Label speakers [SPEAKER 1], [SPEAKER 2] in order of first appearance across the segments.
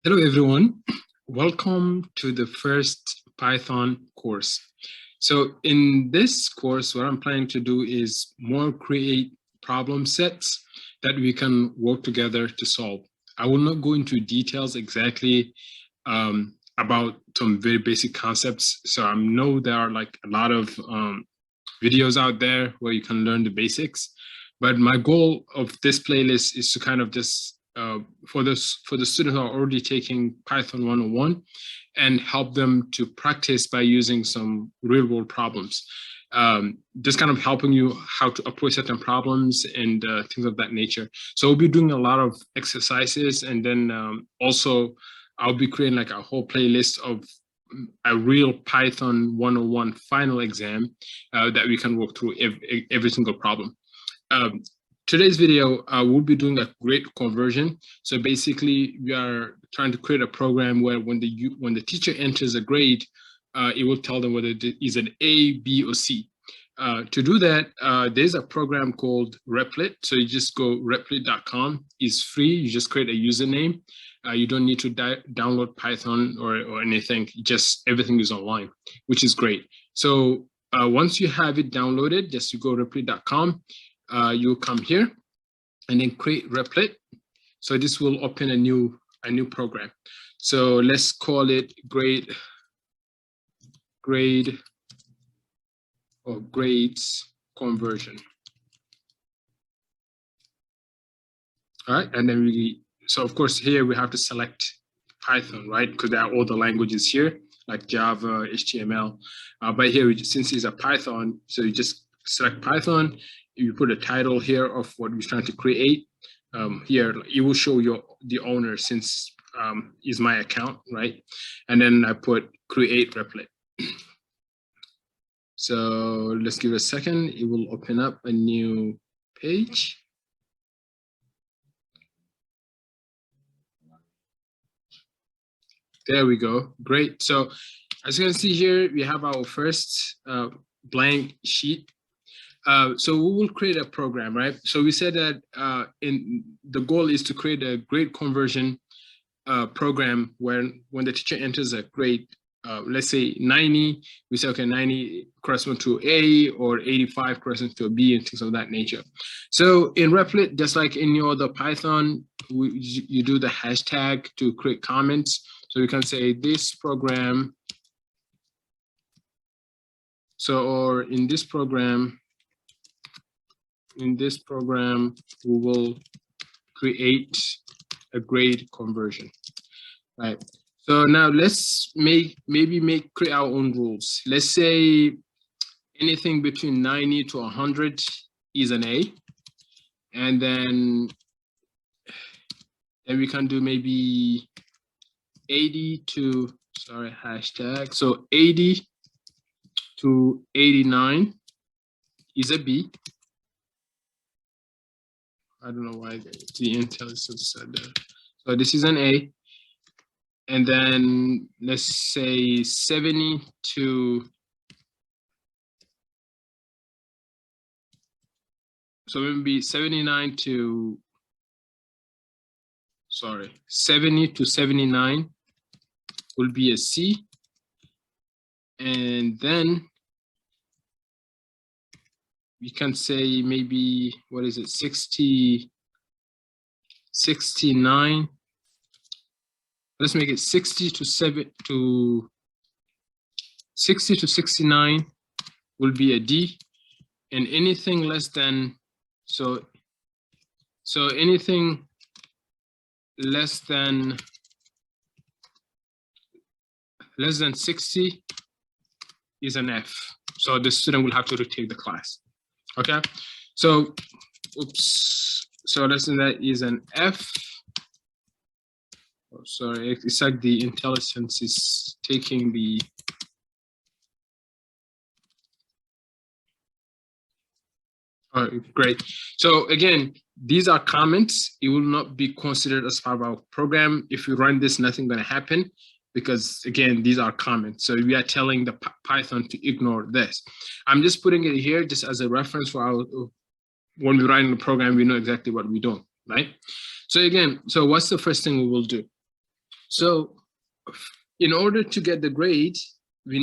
[SPEAKER 1] Hello, everyone. Welcome to the first Python course. So in this course, what I'm planning to do is more create problem sets that we can work together to solve. I will not go into details exactly about some very basic concepts. So I know there are like a lot of videos out there where you can learn the basics. But my goal of this playlist is to kind of just for the students who are already taking Python 101 and help them to practice by using some real world problems. Just kind of helping you how to approach certain problems and things of that nature. So we'll be doing a lot of exercises, and then also I'll be creating like a whole playlist of a real Python 101 final exam that we can work through every single problem. Today's video, we'll be doing a grade conversion. So basically, we are trying to create a program where when the teacher enters a grade, it will tell them whether it is an A, B, or C. To do that, there's a program called Replit. So you just go replit.com. It's free. You just create a username. You don't need to download Python or anything. Just everything is online, which is great. So once you have it downloaded, just you go replit.com. You'll come here and then create Replit. So this will open a new program. So let's call it grade or grades conversion. All right, and then so of course here we have to select Python, right? Because there are all the languages here, like Java, HTML. But here, since it's a Python, so you just select Python. You put a title here of what we're trying to create. Here, it will show the owner since is my account, right? And then I put create Replit. So let's give it a second. It will open up a new page. There we go. Great. So as you can see here, we have our first blank sheet. So we will create a program, right? So we said that the goal is to create a grade conversion program where when the teacher enters a grade, let's say 90, we say, okay, 90 corresponds to A, or 85 corresponds to a B, and things of that nature. So in Replit, just like in your other Python, you do the hashtag to create comments. So you can say this program. So, or in this program, we will create a grade conversion, right? So now let's create our own rules. Let's say anything between 90 to 100 is an A, and then we can do maybe 80 to, sorry, hashtag. So 80 to 89 is a B. I don't know why the IntelliSense said that. So this is an A. And then let's say 70 to, so maybe 79 to, sorry, 70 to 79 will be a C. And then we can say maybe, what is it, 69. Let's make it 60 to 69 will be a D, and anything less than, so anything less than 60 is an F. So the student will have to retake the class. Okay, so oops, so let's say that is an F. Oh, sorry, it's like the IntelliSense is taking the, all right, great. So again, these are comments. It will not be considered as part of our program. If you run this, nothing going to happen, because again, these are comments. So we are telling the Python to ignore this. I'm just putting it here just as a reference for our, when we write in the program, we know exactly what we're doing, right? So again, so what's the first thing we will do? So in order to get the grade, we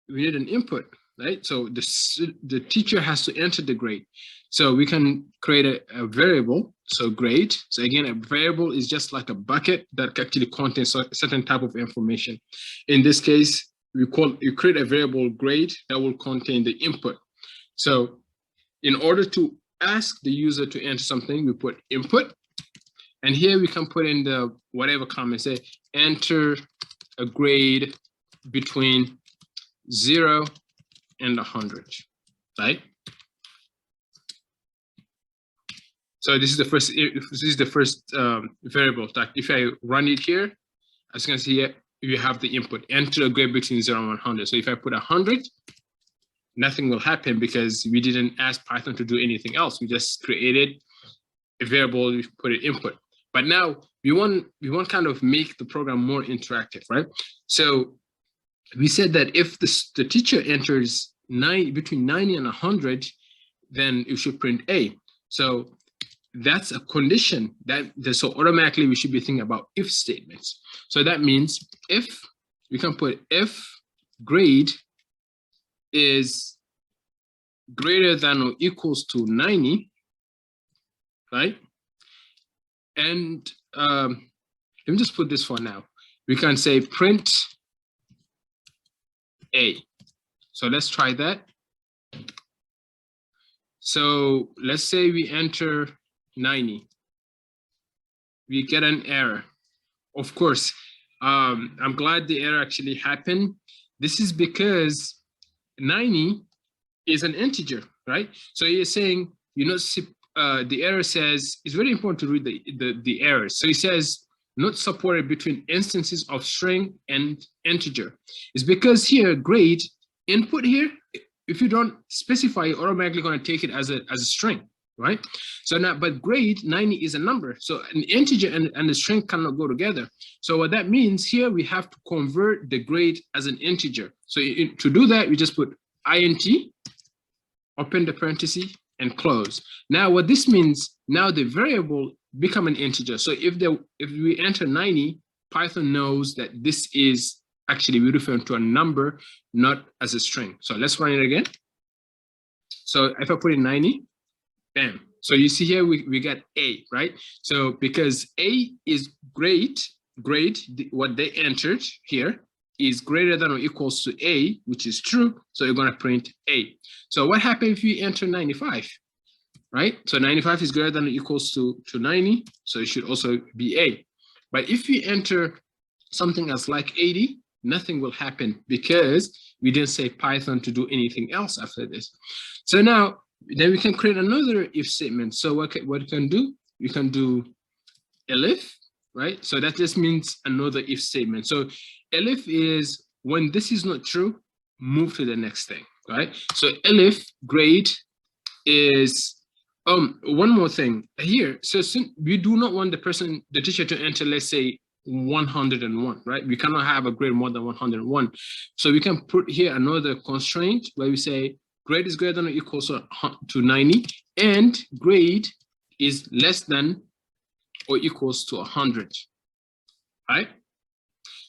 [SPEAKER 1] need an input, right? So the teacher has to enter the grade. So we can create a variable, so grade. So again, a variable is just like a bucket that actually contains a certain type of information. In this case, you create a variable grade that will contain the input. So in order to ask the user to enter something, we put input. And here we can put in the whatever comment, say enter a grade between 0 and 100, right? So this is the first variable. Like if I run it here, as you can see here, you have the input, enter a grade between 0 and 100. So if I put 100, nothing will happen because we didn't ask Python to do anything else. We just created a variable, we put it input. But now we want kind of make the program more interactive, right? So we said that if the teacher enters between 90 and 100, then you should print A. So that's a condition so automatically we should be thinking about if statements. So that means if we can put if grade is greater than or equals to 90, right? And let me just put this for now. We can say print A. So let's try that. So let's say we enter 90. We get an error. Of course, I'm glad the error actually happened. This is because 90 is an integer, right? So you're saying, the error says, it's very important to read the errors. So it says, not supported between instances of string and integer. It's because here, grade input here, if you don't specify, you're automatically going to take it as a string, right? So now, but grade 90 is a number. So an integer and a string cannot go together. So what that means here, we have to convert the grade as an integer. So to do that, we just put int, open the parenthesis, and close. Now what this means, now the variable become an integer. So if we enter 90, Python knows that this is actually we're referring to a number, not as a string. So let's run it again. So if I put in 90, bam. So you see here we get A, right? So because A is grade, what they entered here is greater than or equals to A, which is true. So you're going to print A. So what happens if you enter 95, right? So 95 is greater than or equals to 90. So it should also be A. But if you enter something else like 80, nothing will happen because we didn't say Python to do anything else after this. So now, then we can create another if statement. So what we can do? We can do elif, right? So that just means another if statement. So elif is when this is not true, move to the next thing, right? So elif grade is one more thing here. So since we do not want the teacher to enter, let's say 101, right? We cannot have a grade more than 101. So we can put here another constraint where we say grade is greater than or equals to 90 and grade is less than or equals to 100, right?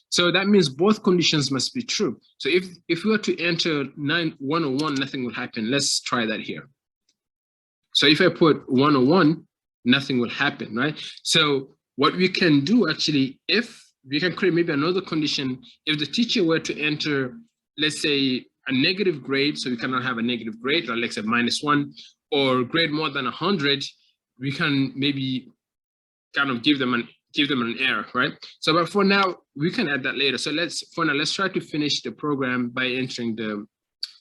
[SPEAKER 1] So that means both conditions must be true. So if we were to enter 101, nothing will happen. Let's try that here. So if I put 101, nothing will happen, right? So what we can do actually, if we can create maybe another condition, if the teacher were to enter, let's say a negative grade, so we cannot have a negative grade, or let's say -1, or grade more than 100, we can maybe kind of give them an error, right? So, but for now, we can add that later. So let's try to finish the program by entering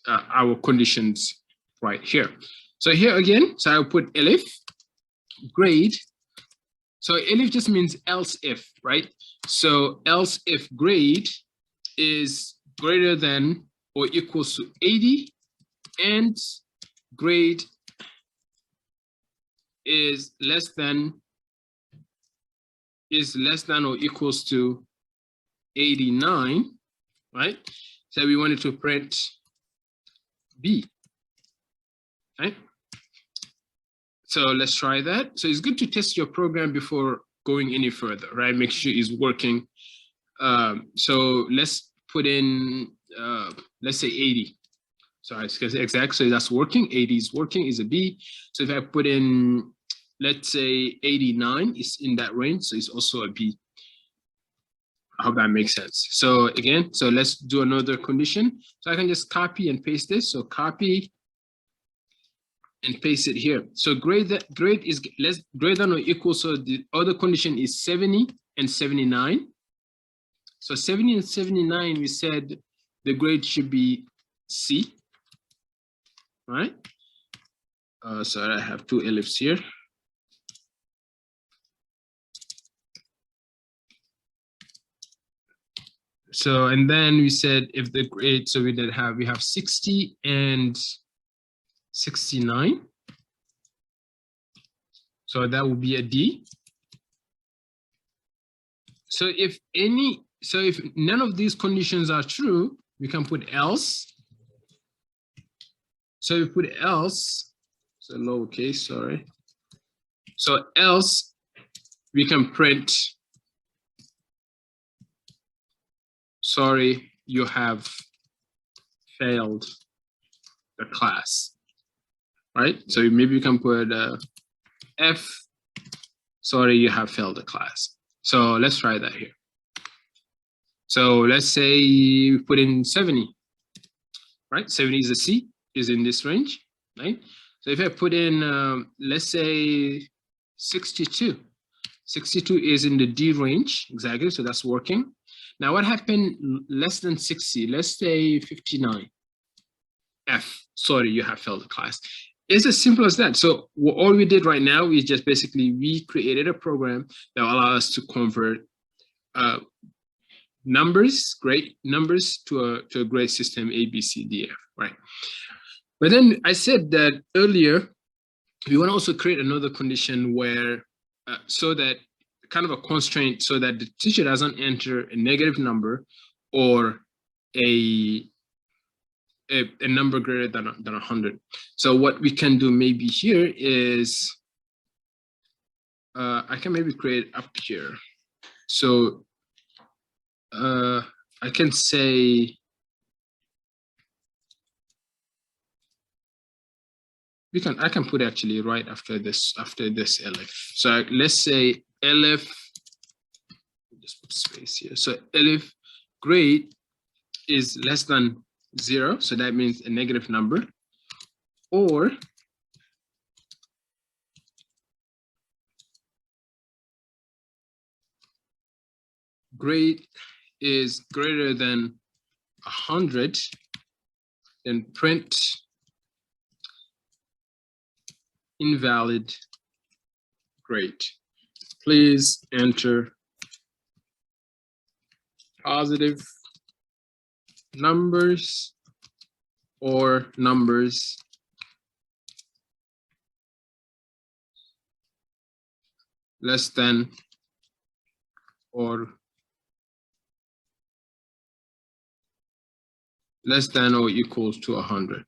[SPEAKER 1] our conditions right here. So here again, so I'll put elif grade. So elif just means else if, right? So else if grade is greater than or equals to 80 and grade is less than or equals to 89, right? So we wanted to print B, right? So let's try that. So it's good to test your program before going any further, right? Make sure it's working So let's put in, let's say 80. So it's exact, so that's working. 80 is working, is a B. So if I put in, let's say 89 is in that range, so it's also a B. I hope that makes sense. So again, so let's do another condition. So I can just copy and paste this. So copy and paste it here. So grade is less greater than or equal. So the other condition is 70 and 79. So 70 and 79, we said the grade should be C, right? Sorry, I have two ellipses here. So, and then we said if the grade, so we have 60 and 69. So that would be a D. So if none of these conditions are true, we can put else. So we put else, so lowercase, sorry. So else, we can print, sorry, you have failed the class, right? So maybe you can put F, sorry, you have failed the class. So let's try that here. So let's say we put in 70, right? 70 is a C, is in this range, right? So if I put in, let's say 62, 62 is in the D range, exactly, so that's working. Now what happened less than 60, let's say 59, F, sorry, you have failed the class. It's as simple as that. So all we did right now is just basically we created a program that will allow us to convert numbers, grade numbers to a grade system A, B, C, D, F, right? But then I said that earlier, we want to also create another condition where, so that kind of a constraint so that the teacher doesn't enter a negative number or a number greater than 100. So what we can do maybe here is, I can maybe create up here. So I can say, I can put actually right after this elif. So let's say elif, just put space here. So elif grade is less than 0, so that means a negative number, or grade is greater than 100, then print invalid grade. Please enter positive numbers or numbers less than or equals to 100.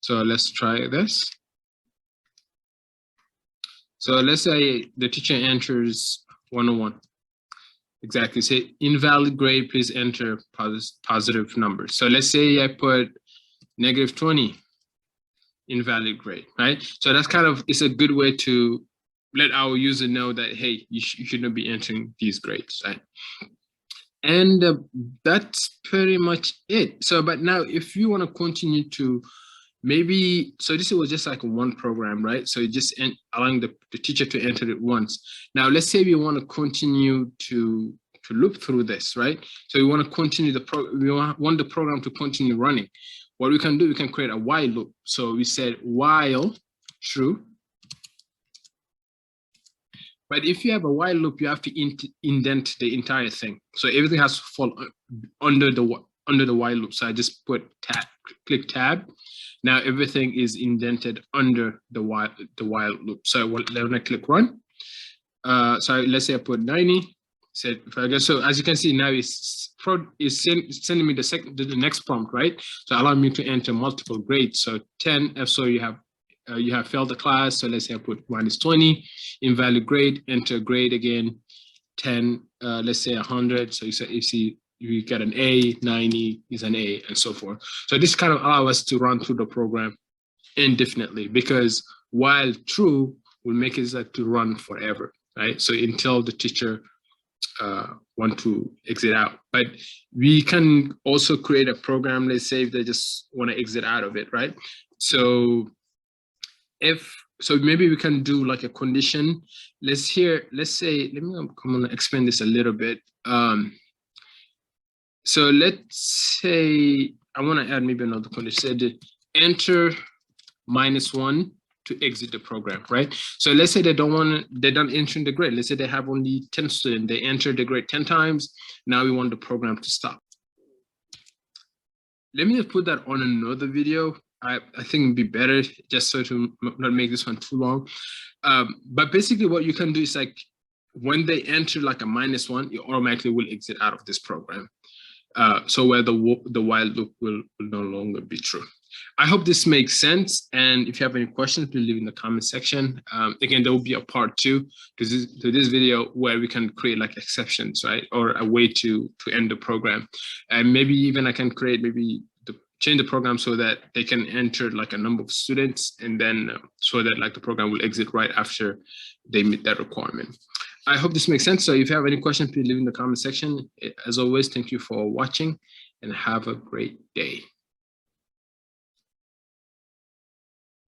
[SPEAKER 1] So let's try this. So let's say the teacher enters 101. Exactly, say invalid grade, please enter positive numbers. So let's say I put -20, invalid grade, right? So that's kind of, it's a good way to let our user know that, hey, you shouldn't be entering these grades, right? And that's pretty much it. So, but now if you want to continue to maybe, so this was just like one program, right? So just allowing the teacher to enter it once. Now, let's say we want to continue to loop through this, right? So we want to continue we want the program to continue running. What we can do, we can create a while loop. So we said while true. But if you have a while loop, you have to indent the entire thing. So everything has to fall under the while loop. So I just put tab, click tab. Now everything is indented under the while loop. So when I click run, so let's say I put 90. So if I go, so as you can see now, it's sending me the next prompt, right? So allowing me to enter multiple grades. So 10, so you have failed the class. So let's say I put -20, invalid grade, enter grade again, 10, let's say 100. So you get an A, 90 is an A, and so forth. So this kind of allows us to run through the program indefinitely, because while true will make it like to run forever, right? So until the teacher want to exit out. But we can also create a program, let's say if they just want to exit out of it, right? So maybe we can do like a condition. Let's say, let me come on explain this a little bit. So let's say I want to add maybe another condition. Say enter -1 to exit the program, right? So let's say they're done entering the grade. Let's say they have only 10 students. They entered the grade 10 times. Now we want the program to stop. Let me just put that on another video. I think it'd be better just so to not make this one too long. But basically what you can do is like when they enter like a -1, you automatically will exit out of this program. So where the while loop will no longer be true. I hope this makes sense. And if you have any questions, please leave in the comment section. Again, there will be a part 2 to this video where we can create like exceptions, right? Or a way to end the program. And maybe even I can create change the program so that they can enter like a number of students, and then so that like the program will exit right after they meet that requirement. I hope this makes sense. So if you have any questions, please leave in the comment section. As always, thank you for watching and have a great day.